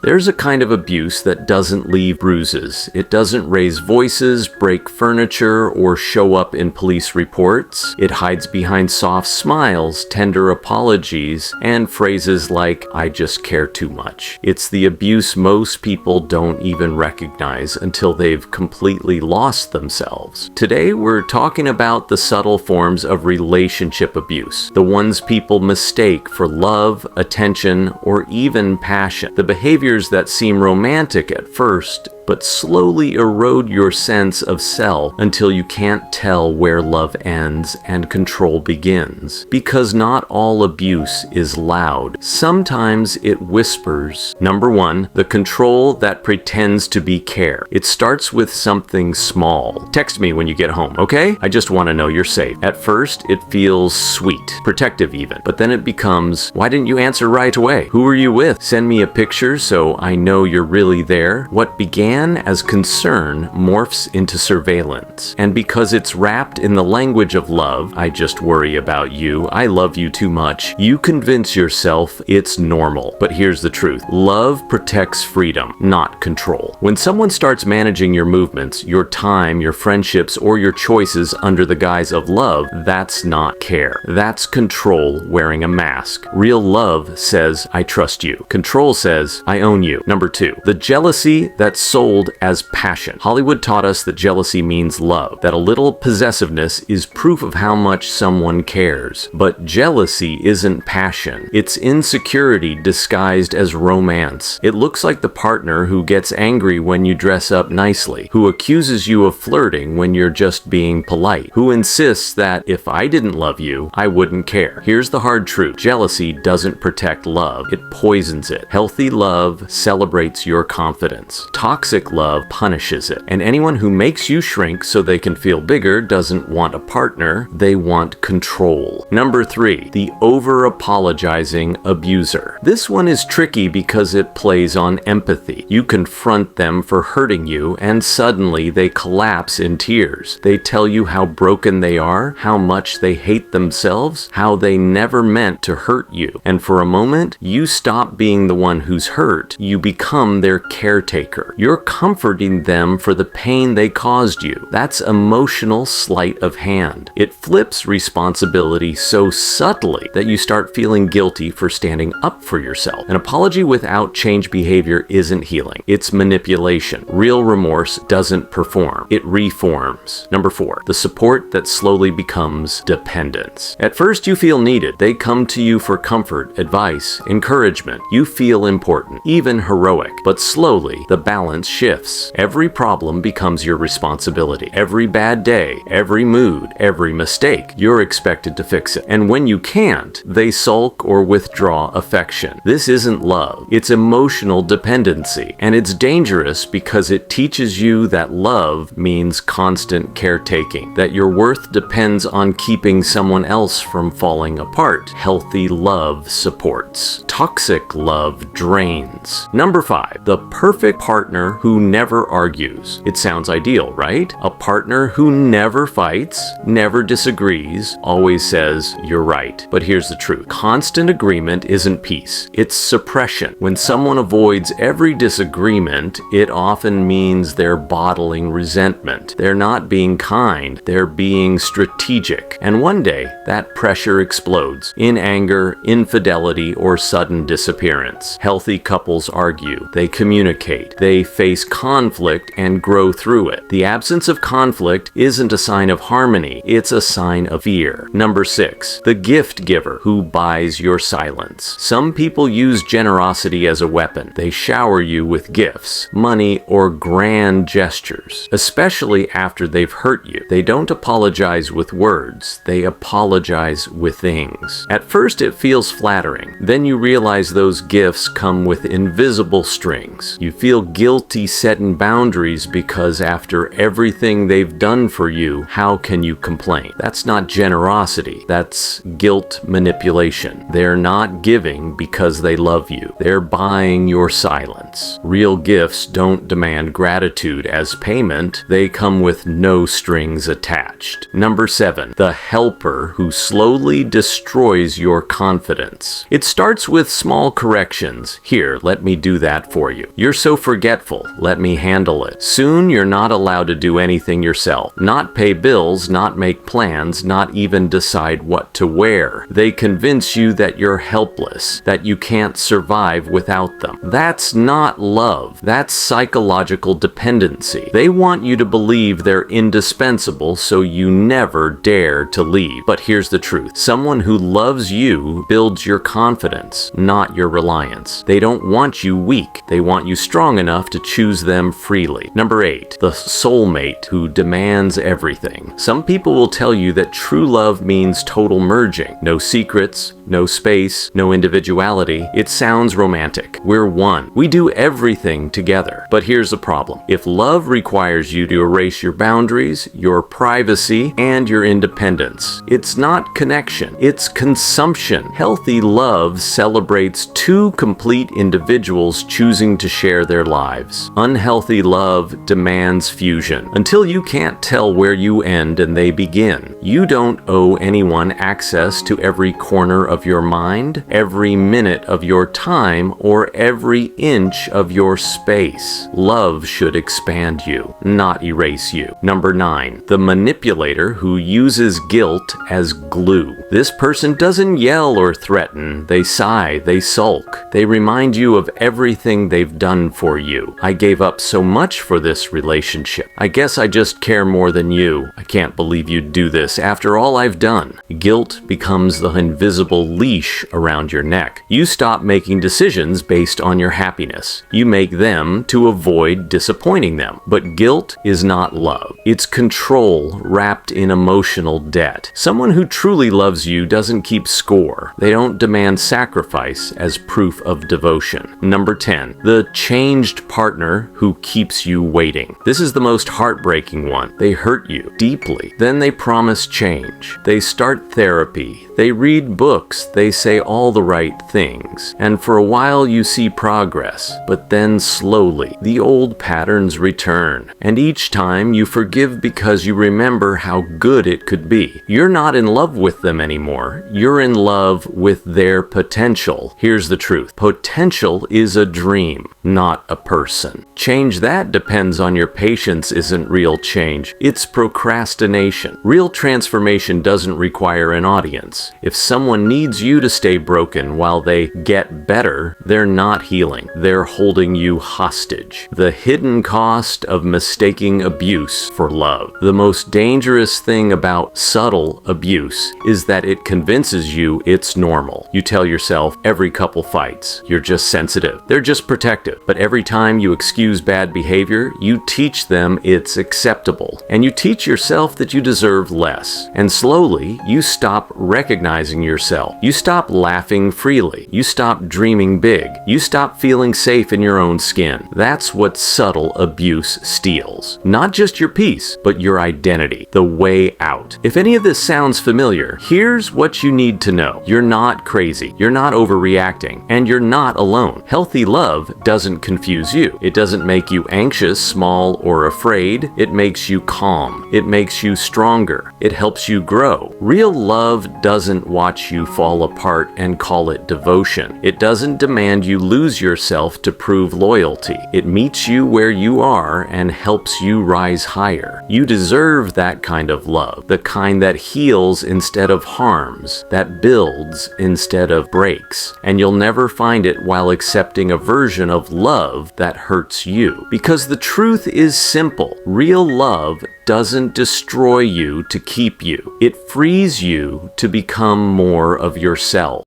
There's a kind of abuse that doesn't leave bruises. It doesn't raise voices, break furniture, or show up in police reports. It hides behind soft smiles, tender apologies, and phrases like, "I just care too much." It's the abuse most people don't even recognize until they've completely lost themselves. Today, we're talking about the subtle forms of relationship abuse, the ones people mistake for love, attention, or even passion. The behaviors that seem romantic at first, but slowly erode your sense of self until you can't tell where love ends and control begins. Because not all abuse is loud. Sometimes it whispers. Number 1, the control that pretends to be care. It starts with something small. Text me when you get home, okay? I just want to know you're safe. At first, it feels sweet, protective even, but then it becomes, why didn't you answer right away? Who are you with? Send me a picture so I know you're really there. What began as concern morphs into surveillance. And because it's wrapped in the language of love, I just worry about you, I love you too much, you convince yourself it's normal. But here's the truth. Love protects freedom, not control. When someone starts managing your movements, your time, your friendships, or your choices under the guise of love, that's not care. That's control wearing a mask. Real love says, I trust you. Control says, I own you. Number 2, the jealousy that's sold as passion. Hollywood taught us that jealousy means love, that a little possessiveness is proof of how much someone cares. But jealousy isn't passion. It's insecurity disguised as romance. It looks like the partner who gets angry when you dress up nicely, who accuses you of flirting when you're just being polite, who insists that if I didn't love you, I wouldn't care. Here's the hard truth. Jealousy doesn't protect love. It poisons it. Healthy love celebrates your confidence. Toxic love punishes it. And anyone who makes you shrink so they can feel bigger doesn't want a partner, they want control. Number 3, the over-apologizing abuser. This one is tricky because it plays on empathy. You confront them for hurting you and suddenly they collapse in tears. They tell you how broken they are, how much they hate themselves, how they never meant to hurt you. And for a moment, you stop being the one who's hurt. You become their caretaker. You're comforting them for the pain they caused you. That's emotional sleight of hand. It flips responsibility so subtly that you start feeling guilty for standing up for yourself. An apology without change behavior isn't healing. It's manipulation. Real remorse doesn't perform. It reforms. Number 4, the support that slowly becomes dependence. At first you feel needed. They come to you for comfort, advice, encouragement. You feel important, even heroic. But slowly, the balance shifts. Every problem becomes your responsibility. Every bad day, every mood, every mistake, you're expected to fix it. And when you can't, they sulk or withdraw affection. This isn't love. It's emotional dependency. And it's dangerous because it teaches you that love means constant caretaking, that your worth depends on keeping someone else from falling apart. Healthy love supports. Toxic love drains. Number 5, the perfect partner who never argues. It sounds ideal, right? A partner who never fights, never disagrees, always says, you're right. But here's the truth. Constant agreement isn't peace. It's suppression. When someone avoids every disagreement, it often means they're bottling resentment. They're not being kind. They're being strategic. And one day, that pressure explodes in anger, infidelity, or sudden disappearance. Healthy couples argue. They communicate. They face conflict and grow through it. The absence of conflict isn't a sign of harmony, it's a sign of fear. Number 6, the gift giver who buys your silence. Some people use generosity as a weapon. They shower you with gifts, money, or grand gestures, especially after they've hurt you. They don't apologize with words, they apologize with things. At first it feels flattering, then you realize those gifts come with invisible strings. You feel guilty guilty setting boundaries because after everything they've done for you, how can you complain? That's not generosity. That's guilt manipulation. They're not giving because they love you. They're buying your silence. Real gifts don't demand gratitude as payment. They come with no strings attached. Number 7, the helper who slowly destroys your confidence. It starts with small corrections. Here, let me do that for you. You're so forgetful. Let me handle it. Soon you're not allowed to do anything yourself. Not pay bills, not make plans, not even decide what to wear. They convince you that you're helpless, that you can't survive without them. That's not love. That's psychological dependency. They want you to believe they're indispensable so you never dare to leave. But here's the truth. Someone who loves you builds your confidence, not your reliance. They don't want you weak. They want you strong enough to choose them freely. Number 8, the soulmate who demands everything. Some people will tell you that true love means total merging. No secrets, no space, no individuality. It sounds romantic. We're one. We do everything together. But here's the problem. If love requires you to erase your boundaries, your privacy, and your independence, it's not connection. It's consumption. Healthy love celebrates two complete individuals choosing to share their lives. Unhealthy love demands fusion until you can't tell where you end and they begin. You don't owe anyone access to every corner of your mind, every minute of your time, or every inch of your space. Love should expand you, not erase you. Number 9, the manipulator who uses guilt as glue. This person doesn't yell or threaten. They sigh, they sulk. They remind you of everything they've done for you. I gave up so much for this relationship. I guess I just care more than you. I can't believe you'd do this after all I've done. Guilt becomes the invisible leash around your neck. You stop making decisions based on your happiness. You make them to avoid disappointing them. But guilt is not love. It's control wrapped in emotional debt. Someone who truly loves you doesn't keep score. They don't demand sacrifice as proof of devotion. Number 10, the changed partner who keeps you waiting. This is the most heartbreaking one. They hurt you deeply. Then they promise change. They start therapy. They read books. They say all the right things. And for a while you see progress. But then slowly, the old patterns return. And each time you forgive because you remember how good it could be. You're not in love with them anymore. You're in love with their potential. Here's the truth. Potential is a dream, not a person. Change that depends on your patience isn't real change. It's procrastination. Real transformation doesn't require an audience. If someone needs you to stay broken while they get better, they're not healing. They're holding you hostage. The hidden cost of mistaking abuse for love. The most dangerous thing about subtle abuse is that it convinces you it's normal. You tell yourself every couple fights. You're just sensitive. They're just protective. But every time you excuse bad behavior, you teach them it's acceptable. And you teach yourself that you deserve less. And slowly, you stop recognizing yourself. You stop laughing freely. You stop dreaming big. You stop feeling safe in your own skin. That's what subtle abuse steals. Not just your peace, but your identity. The way out. If any of this sounds familiar, here's what you need to know. You're not crazy. You're not overreacting. And you're not alone. Healthy love doesn't confuse you. It doesn't make you anxious, small, or afraid. It makes you calm. It makes you stronger. It helps you grow. Real love doesn't watch you fall apart and call it devotion. It doesn't demand you lose yourself to prove loyalty. It meets you where you are and helps you rise higher. You deserve that kind of love. The kind that heals instead of harms. That builds instead of breaks. And you'll never find it while accepting a version of love that hurts you. Because the truth is simple. Real love doesn't destroy you to keep you. It frees you to become more of yourself.